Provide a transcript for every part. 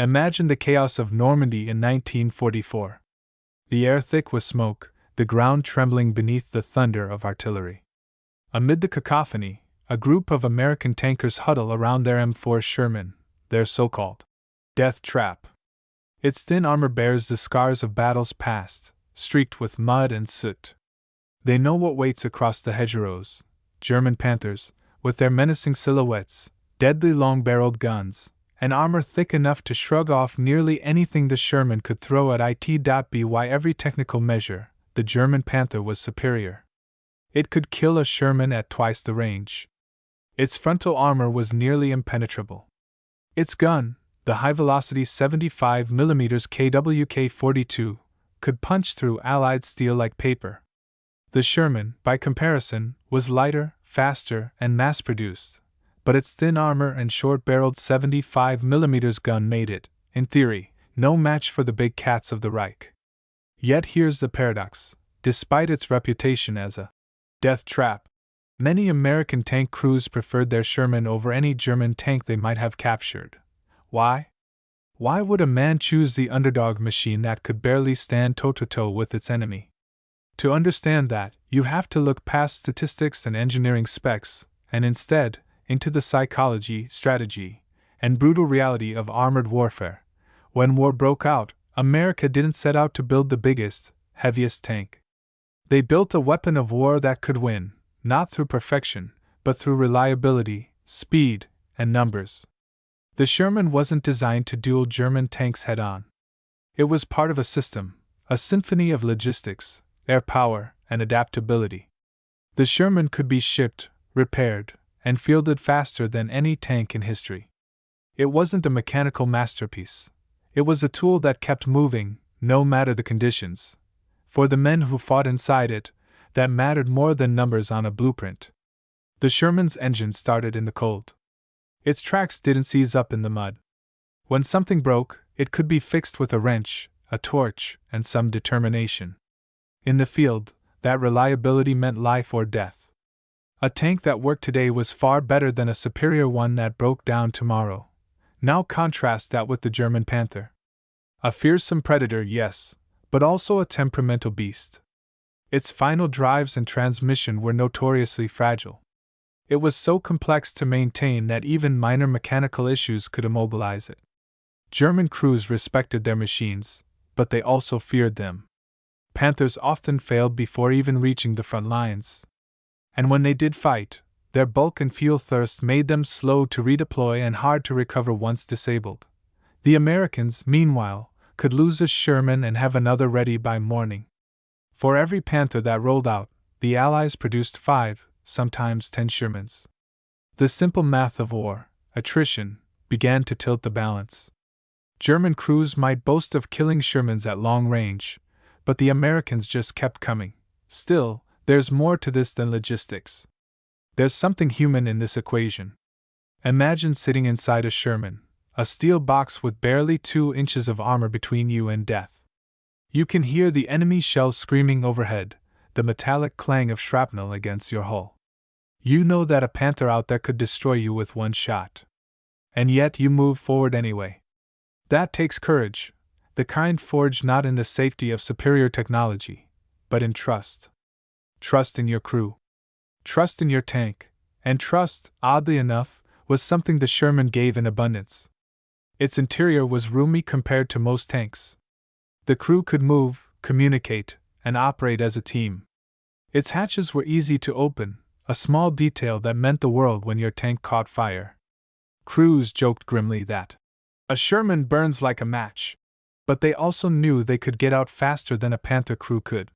Imagine the chaos of Normandy in 1944. The air thick with smoke, the ground trembling beneath the thunder of artillery. Amid the cacophony, a group of American tankers huddle around their M4 Sherman, their so-called death trap. Its thin armor bears the scars of battles past, streaked with mud and soot. They know what waits across the hedgerows: German Panthers, with their menacing silhouettes, deadly long-barreled guns, and armor thick enough to shrug off nearly anything the Sherman could throw at it. By every technical measure, the German Panther was superior. It could kill a Sherman at twice the range. Its frontal armor was nearly impenetrable. Its gun, the high-velocity 75mm KWK-42, could punch through Allied steel like paper. The Sherman, by comparison, was lighter, faster, and mass-produced, but its thin armor and short-barreled 75mm gun made it, in theory, no match for the big cats of the Reich. Yet here's the paradox: despite its reputation as a death trap, many American tank crews preferred their Sherman over any German tank they might have captured. Why? Why would a man choose the underdog machine that could barely stand toe-to-toe with its enemy? To understand that, you have to look past statistics and engineering specs, and instead, into the psychology, strategy, and brutal reality of armored warfare. When war broke out, America didn't set out to build the biggest, heaviest tank. They built a weapon of war that could win, not through perfection, but through reliability, speed, and numbers. The Sherman wasn't designed to duel German tanks head-on. It was part of a system, a symphony of logistics, air power, and adaptability. The Sherman could be shipped, repaired, and fielded faster than any tank in history. It wasn't a mechanical masterpiece. It was a tool that kept moving, no matter the conditions. For the men who fought inside it, that mattered more than numbers on a blueprint. The Sherman's engine started in the cold. Its tracks didn't seize up in the mud. When something broke, it could be fixed with a wrench, a torch, and some determination. In the field, that reliability meant life or death. A tank that worked today was far better than a superior one that broke down tomorrow. Now contrast that with the German Panther. A fearsome predator, yes, but also a temperamental beast. Its final drives and transmission were notoriously fragile. It was so complex to maintain that even minor mechanical issues could immobilize it. German crews respected their machines, but they also feared them. Panthers often failed before even reaching the front lines. And when they did fight, their bulk and fuel thirst made them slow to redeploy and hard to recover once disabled. The Americans, meanwhile, could lose a Sherman and have another ready by morning. For every Panther that rolled out, the Allies produced 5, sometimes 10 Shermans. The simple math of war, attrition, began to tilt the balance. German crews might boast of killing Shermans at long range, but the Americans just kept coming. Still, there's more to this than logistics. There's something human in this equation. Imagine sitting inside a Sherman, a steel box with barely 2 inches of armor between you and death. You can hear the enemy shells screaming overhead, the metallic clang of shrapnel against your hull. You know that a Panther out there could destroy you with one shot. And yet you move forward anyway. That takes courage, the kind forged not in the safety of superior technology, but in trust. Trust in your crew. Trust in your tank. And trust, oddly enough, was something the Sherman gave in abundance. Its interior was roomy compared to most tanks. The crew could move, communicate, and operate as a team. Its hatches were easy to open, a small detail that meant the world when your tank caught fire. Crews joked grimly that a Sherman burns like a match, but they also knew they could get out faster than a Panther crew could.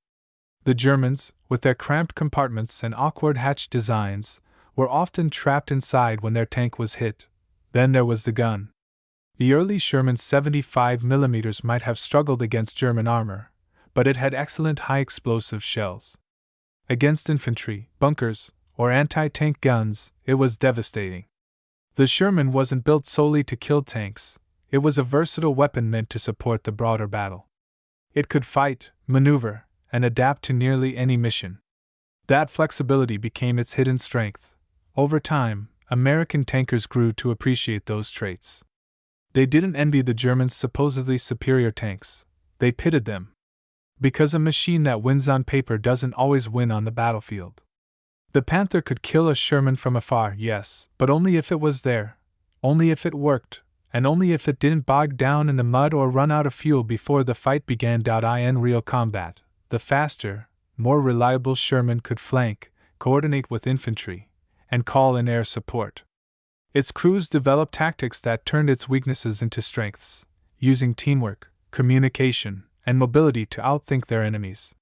The Germans, with their cramped compartments and awkward hatch designs, were often trapped inside when their tank was hit. Then there was the gun. The early Sherman 75mm might have struggled against German armor, but it had excellent high-explosive shells. Against infantry, bunkers, or anti-tank guns, it was devastating. The Sherman wasn't built solely to kill tanks. It was a versatile weapon meant to support the broader battle. It could fight, maneuver, and adapt to nearly any mission. That flexibility became its hidden strength. Over time, American tankers grew to appreciate those traits. They didn't envy the Germans' supposedly superior tanks, they pitted them. Because a machine that wins on paper doesn't always win on the battlefield. The Panther could kill a Sherman from afar, yes, but only if it was there, only if it worked, and only if it didn't bog down in the mud or run out of fuel before the fight began. In real combat, the faster, more reliable Sherman could flank, coordinate with infantry, and call in air support. Its crews developed tactics that turned its weaknesses into strengths, using teamwork, communication, and mobility to outthink their enemies.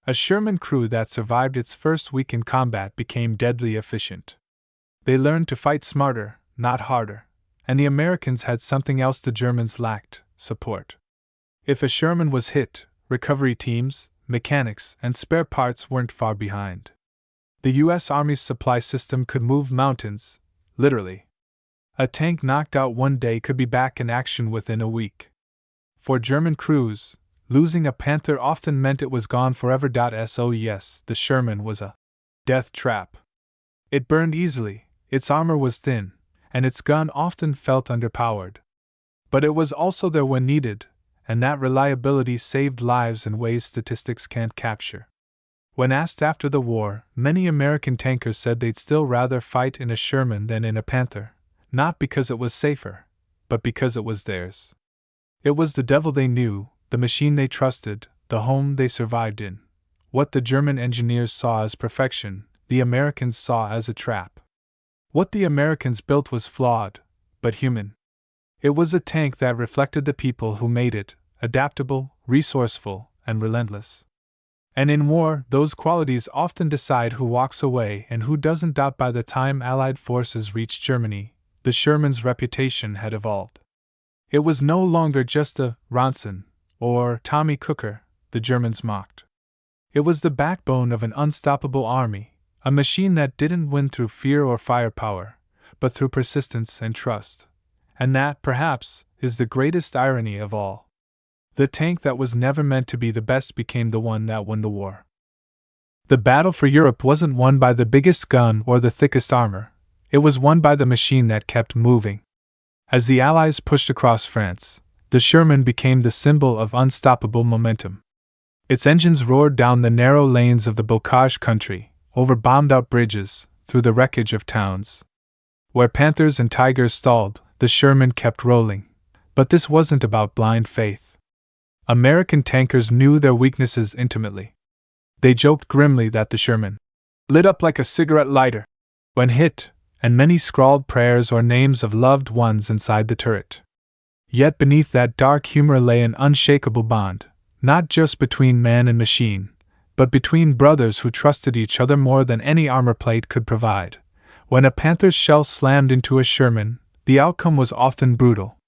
A Sherman crew that survived its first week in combat became deadly efficient. They learned to fight smarter, not harder, and the Americans had something else the Germans lacked: support. If a Sherman was hit, recovery teams, mechanics, and spare parts weren't far behind. The U.S. Army's supply system could move mountains, literally. A tank knocked out one day could be back in action within a week. For German crews, losing a Panther often meant it was gone forever. So yes, the Sherman was a death trap. It burned easily, its armor was thin, and its gun often felt underpowered. But it was also there when needed, and that reliability saved lives in ways statistics can't capture. When asked after the war, many American tankers said they'd still rather fight in a Sherman than in a Panther, not because it was safer, but because it was theirs. It was the devil they knew, the machine they trusted, the home they survived in. What the German engineers saw as perfection, the Americans saw as a trap. What the Americans built was flawed, but human. It was a tank that reflected the people who made it, adaptable, resourceful, and relentless. And in war, those qualities often decide who walks away and who doesn't. By the time Allied forces reached Germany, the Sherman's reputation had evolved. It was no longer just a Ronson or Tommy Cooker the Germans mocked. It was the backbone of an unstoppable army, a machine that didn't win through fear or firepower, but through persistence and trust. And that, perhaps, is the greatest irony of all. The tank that was never meant to be the best became the one that won the war. The battle for Europe wasn't won by the biggest gun or the thickest armor, it was won by the machine that kept moving. As the Allies pushed across France, the Sherman became the symbol of unstoppable momentum. Its engines roared down the narrow lanes of the Bocage country, over bombed-out bridges, through the wreckage of towns. Where Panthers and Tigers stalled, the Sherman kept rolling. But this wasn't about blind faith. American tankers knew their weaknesses intimately. They joked grimly that the Sherman lit up like a cigarette lighter when hit, and many scrawled prayers or names of loved ones inside the turret. Yet beneath that dark humor lay an unshakable bond, not just between man and machine, but between brothers who trusted each other more than any armor plate could provide. When a Panther's shell slammed into a Sherman, the outcome was often brutal.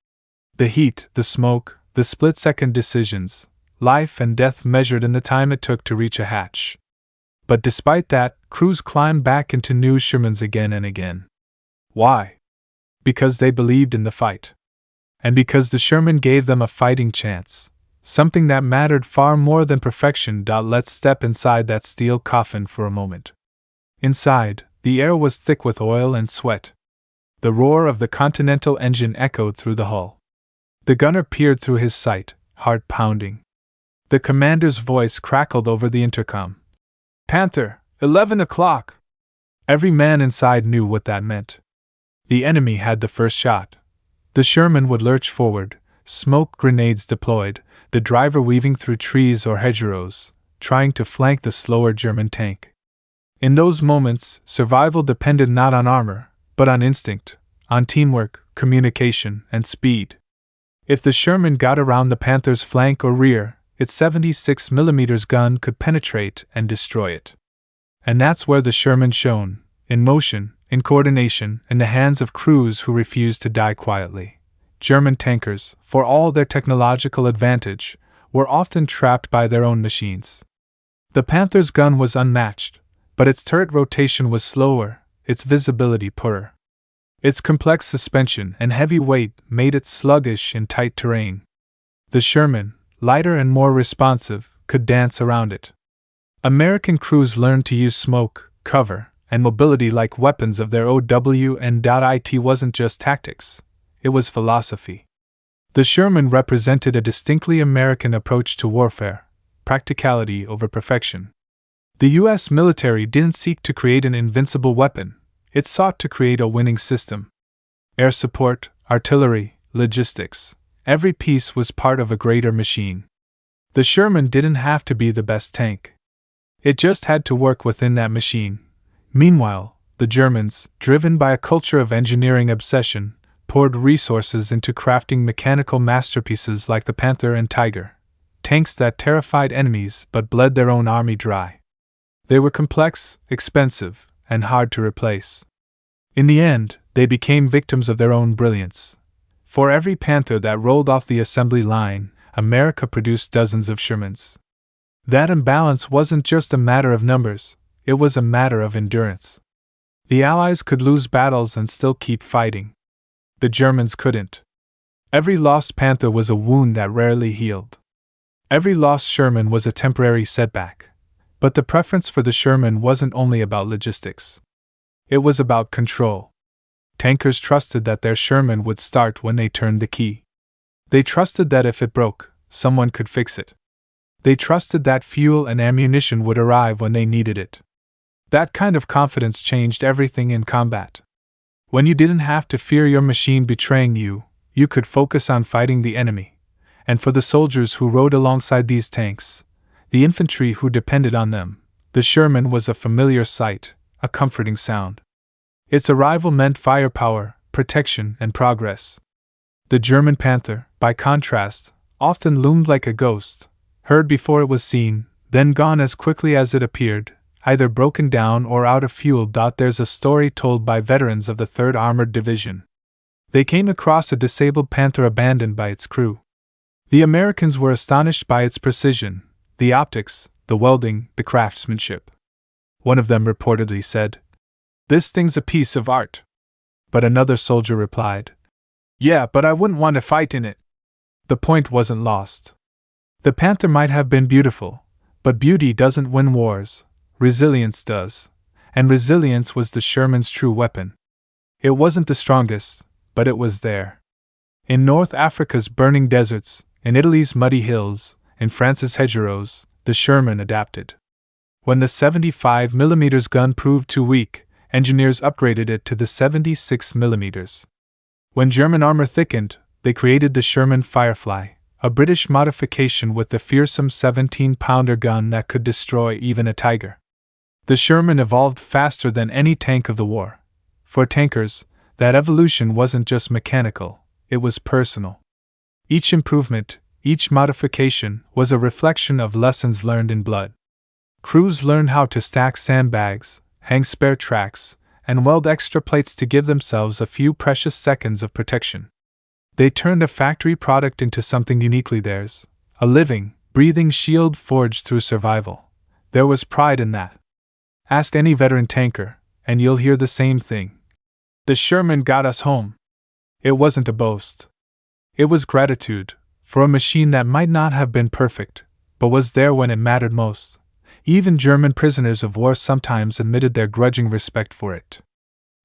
The heat, the smoke, the split-second decisions, life and death measured in the time it took to reach a hatch. But despite that, crews climbed back into new Shermans again and again. Why? Because they believed in the fight. And because the Sherman gave them a fighting chance, something that mattered far more than perfection. Let's step inside that steel coffin for a moment. Inside, the air was thick with oil and sweat. The roar of the Continental engine echoed through the hull. The gunner peered through his sight, heart pounding. The commander's voice crackled over the intercom. "Panther, 11 o'clock!" Every man inside knew what that meant. The enemy had the first shot. The Sherman would lurch forward, smoke grenades deployed, the driver weaving through trees or hedgerows, trying to flank the slower German tank. In those moments, survival depended not on armor, but on instinct, on teamwork, communication, and speed. If the Sherman got around the Panther's flank or rear, its 76mm gun could penetrate and destroy it. And that's where the Sherman shone, in motion, in coordination, in the hands of crews who refused to die quietly. German tankers, for all their technological advantage, were often trapped by their own machines. The Panther's gun was unmatched, but its turret rotation was slower, its visibility poorer. Its complex suspension and heavy weight made it sluggish in tight terrain. The Sherman, lighter and more responsive, could dance around it. American crews learned to use smoke, cover, and mobility like weapons of their own. It wasn't just tactics, it was philosophy. The Sherman represented a distinctly American approach to warfare, practicality over perfection. The U.S. military didn't seek to create an invincible weapon, it sought to create a winning system. Air support, artillery, logistics, every piece was part of a greater machine. The Sherman didn't have to be the best tank. It just had to work within that machine. Meanwhile, the Germans, driven by a culture of engineering obsession, poured resources into crafting mechanical masterpieces like the Panther and Tiger, tanks that terrified enemies but bled their own army dry. They were complex, expensive, and hard to replace. In the end, they became victims of their own brilliance. For every Panther that rolled off the assembly line, America produced dozens of Shermans. That imbalance wasn't just a matter of numbers, it was a matter of endurance. The Allies could lose battles and still keep fighting. The Germans couldn't. Every lost Panther was a wound that rarely healed. Every lost Sherman was a temporary setback. But the preference for the Sherman wasn't only about logistics. It was about control. Tankers trusted that their Sherman would start when they turned the key. They trusted that if it broke, someone could fix it. They trusted that fuel and ammunition would arrive when they needed it. That kind of confidence changed everything in combat. When you didn't have to fear your machine betraying you, you could focus on fighting the enemy. And for the soldiers who rode alongside these tanks, the infantry who depended on them, the Sherman was a familiar sight, a comforting sound. Its arrival meant firepower, protection, and progress. The German Panther, by contrast, often loomed like a ghost, heard before it was seen, then gone as quickly as it appeared, either broken down or out of fuel. There's a story told by veterans of the 3rd Armored Division. They came across a disabled Panther abandoned by its crew. The Americans were astonished by its precision, the optics, the welding, the craftsmanship. One of them reportedly said, "This thing's a piece of art." But another soldier replied, "Yeah, but I wouldn't want to fight in it." The point wasn't lost. The Panther might have been beautiful, but beauty doesn't win wars, resilience does, and resilience was the Sherman's true weapon. It wasn't the strongest, but it was there. In North Africa's burning deserts, in Italy's muddy hills, in France's hedgerows, the Sherman adapted. When the 75mm gun proved too weak, engineers upgraded it to the 76mm. When German armor thickened, they created the Sherman Firefly, a British modification with the fearsome 17-pounder gun that could destroy even a Tiger. The Sherman evolved faster than any tank of the war. For tankers, that evolution wasn't just mechanical, it was personal. Each improvement, each modification, was a reflection of lessons learned in blood. Crews learned how to stack sandbags, hang spare tracks, and weld extra plates to give themselves a few precious seconds of protection. They turned a factory product into something uniquely theirs, a living, breathing shield forged through survival. There was pride in that. Ask any veteran tanker, and you'll hear the same thing. The Sherman got us home. It wasn't a boast. It was gratitude, for a machine that might not have been perfect, but was there when it mattered most. Even German prisoners of war sometimes admitted their grudging respect for it.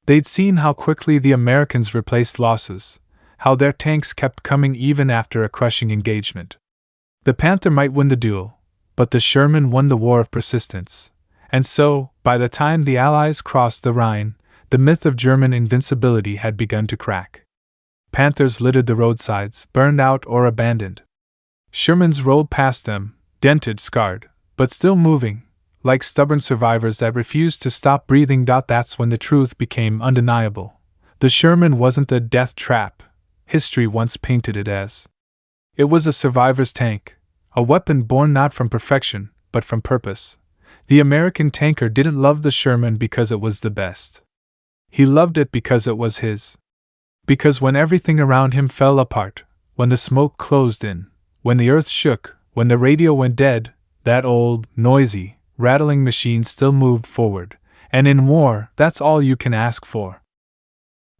They'd seen how quickly the Americans replaced losses, how their tanks kept coming even after a crushing engagement. The Panther might win the duel, but the Sherman won the war of persistence. And so, by the time the Allies crossed the Rhine, the myth of German invincibility had begun to crack. Panthers littered the roadsides, burned out or abandoned. Shermans rolled past them, dented, scarred, but still moving, like stubborn survivors that refused to stop breathing. That's when the truth became undeniable. The Sherman wasn't the death trap history once painted it as. It was a survivor's tank, a weapon born not from perfection, but from purpose. The American tanker didn't love the Sherman because it was the best. He loved it because it was his. Because when everything around him fell apart, when the smoke closed in, when the earth shook, when the radio went dead, that old, noisy, rattling machine still moved forward, and in war, that's all you can ask for.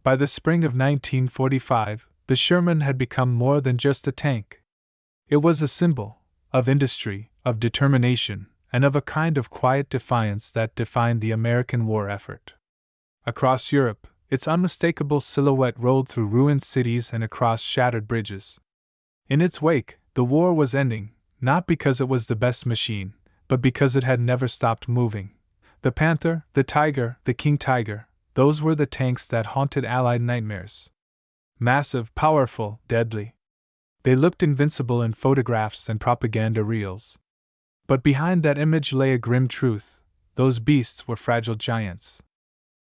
By the spring of 1945, the Sherman had become more than just a tank. It was a symbol of industry, of determination, and of a kind of quiet defiance that defined the American war effort. Across Europe, its unmistakable silhouette rolled through ruined cities and across shattered bridges. In its wake, the war was ending, not because it was the best machine, but because it had never stopped moving. The Panther, the Tiger, the King Tiger, those were the tanks that haunted Allied nightmares. Massive, powerful, deadly. They looked invincible in photographs and propaganda reels. But behind that image lay a grim truth: those beasts were fragile giants.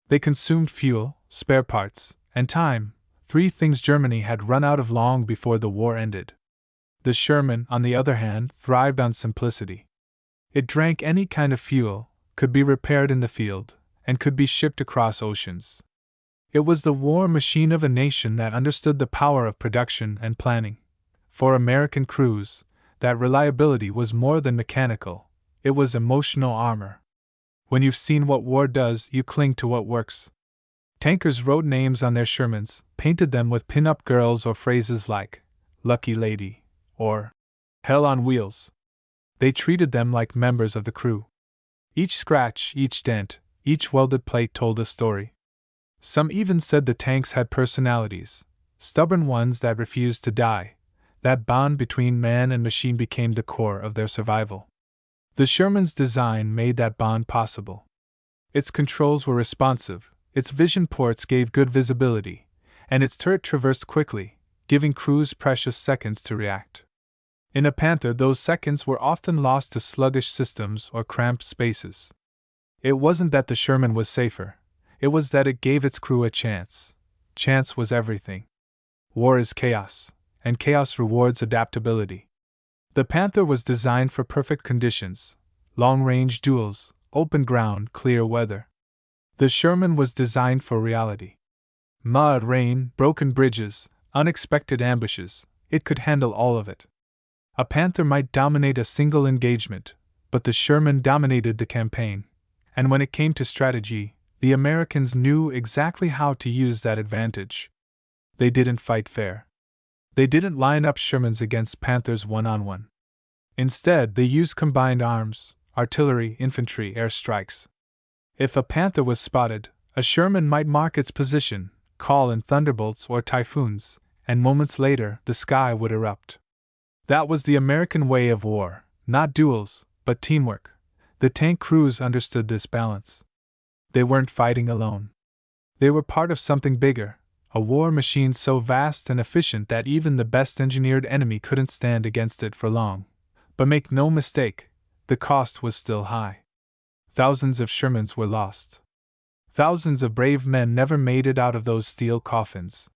They consumed fuel, spare parts, and time, three things Germany had run out of long before the war ended. The Sherman, on the other hand, thrived on simplicity. It drank any kind of fuel, could be repaired in the field, and could be shipped across oceans. It was the war machine of a nation that understood the power of production and planning. For American crews, that reliability was more than mechanical, it was emotional armor. When you've seen what war does, you cling to what works. Tankers wrote names on their Shermans, painted them with pin-up girls or phrases like, "Lucky Lady," or "Hell on Wheels." They treated them like members of the crew. Each scratch, each dent, each welded plate told a story. Some even said the tanks had personalities, stubborn ones that refused to die. That bond between man and machine became the core of their survival. The Sherman's design made that bond possible. Its controls were responsive, its vision ports gave good visibility, and its turret traversed quickly, giving crews precious seconds to react. In a Panther, those seconds were often lost to sluggish systems or cramped spaces. It wasn't that the Sherman was safer, it was that it gave its crew a chance. Chance was everything. War is chaos, and chaos rewards adaptability. The Panther was designed for perfect conditions: long-range duels, open ground, clear weather. The Sherman was designed for reality. Mud, rain, broken bridges, unexpected ambushes, it could handle all of it. A Panther might dominate a single engagement, but the Sherman dominated the campaign. And when it came to strategy, the Americans knew exactly how to use that advantage. They didn't fight fair. They didn't line up Shermans against Panthers one-on-one. Instead, they used combined arms, artillery, infantry, air strikes. If a Panther was spotted, a Sherman might mark its position, call in thunderbolts or typhoons, and moments later the sky would erupt. That was the American way of war, not duels, but teamwork. The tank crews understood this balance. They weren't fighting alone. They were part of something bigger, a war machine so vast and efficient that even the best engineered enemy couldn't stand against it for long. But make no mistake, the cost was still high. Thousands of Shermans were lost. Thousands of brave men never made it out of those steel coffins.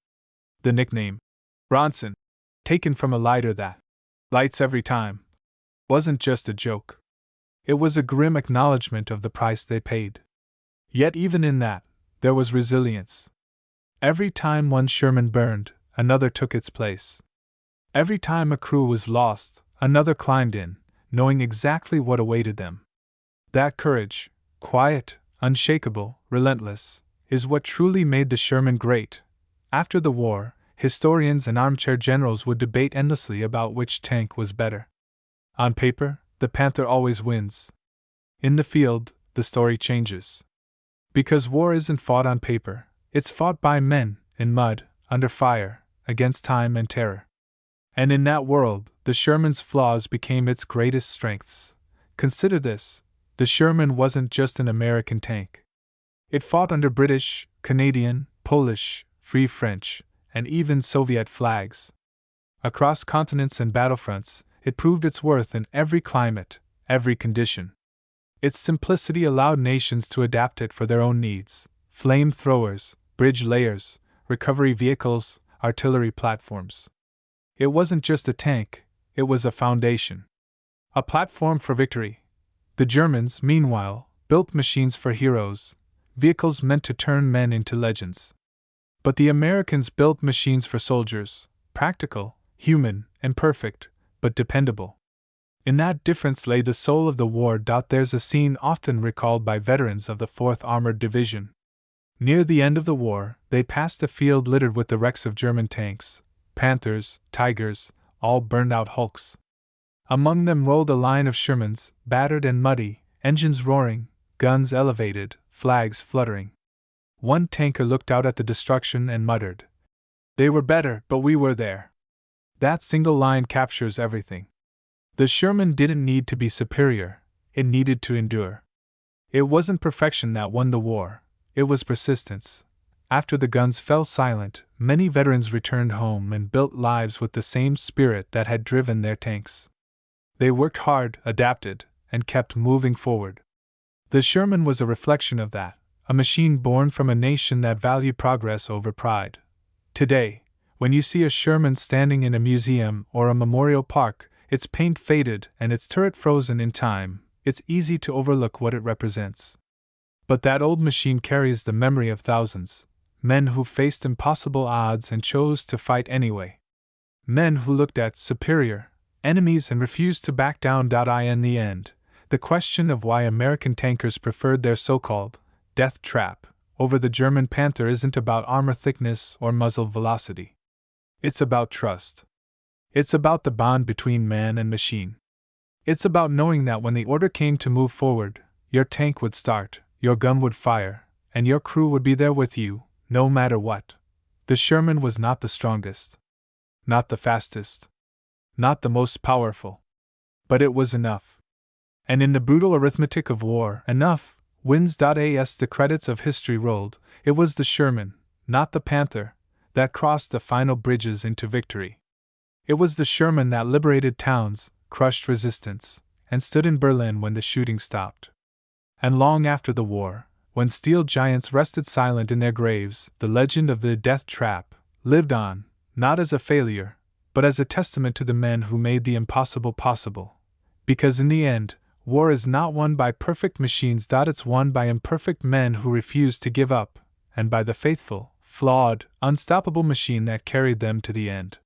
The nickname, Bronson, taken from a lighter that lights every time, wasn't just a joke. It was a grim acknowledgement of the price they paid. Yet even in that, there was resilience. Every time one Sherman burned, another took its place. Every time a crew was lost, another climbed in, knowing exactly what awaited them. That courage, quiet, unshakable, relentless, is what truly made the Sherman great. After the war, historians and armchair generals would debate endlessly about which tank was better. On paper, the Panther always wins. In the field, the story changes. Because war isn't fought on paper, it's fought by men, in mud, under fire, against time and terror. And in that world, the Sherman's flaws became its greatest strengths. Consider this: the Sherman wasn't just an American tank. It fought under British, Canadian, Polish, Free French, and even Soviet flags. Across continents and battlefronts, it proved its worth in every climate, every condition. Its simplicity allowed nations to adapt it for their own needs: flamethrowers, bridge layers, recovery vehicles, artillery platforms. It wasn't just a tank, it was a foundation. A platform for victory. The Germans, meanwhile, built machines for heroes, vehicles meant to turn men into legends. But the Americans built machines for soldiers, practical, human, imperfect, but dependable. In that difference lay the soul of the war. There's a scene often recalled by veterans of the 4th Armored Division. Near the end of the war, they passed a field littered with the wrecks of German tanks, Panthers, Tigers, all burned out hulks. Among them rolled a line of Shermans, battered and muddy, engines roaring, guns elevated, flags fluttering. One tanker looked out at the destruction and muttered, "They were better, but we were there." That single line captures everything. The Sherman didn't need to be superior, it needed to endure. It wasn't perfection that won the war, it was persistence. After the guns fell silent, many veterans returned home and built lives with the same spirit that had driven their tanks. They worked hard, adapted, and kept moving forward. The Sherman was a reflection of that, a machine born from a nation that valued progress over pride. Today, when you see a Sherman standing in a museum or a memorial park, its paint faded and its turret frozen in time, it's easy to overlook what it represents. But that old machine carries the memory of thousands, men who faced impossible odds and chose to fight anyway. Men who looked at superior enemies and refused to back down. In the end, the question of why American tankers preferred their so-called death trap over the German Panther isn't about armor thickness or muzzle velocity. It's about trust. It's about the bond between man and machine. It's about knowing that when the order came to move forward, your tank would start, your gun would fire, and your crew would be there with you, no matter what. The Sherman was not the strongest, not the fastest, not the most powerful. But it was enough. And in the brutal arithmetic of war, enough wins. As the credits of history rolled, it was the Sherman, not the Panther, that crossed the final bridges into victory. It was the Sherman that liberated towns, crushed resistance, and stood in Berlin when the shooting stopped. And long after the war, when steel giants rested silent in their graves, the legend of the death trap lived on, not as a failure, but as a testament to the men who made the impossible possible. Because in the end, war is not won by perfect machines. It's won by imperfect men who refuse to give up, and by the faithful, flawed, unstoppable machine that carried them to the end.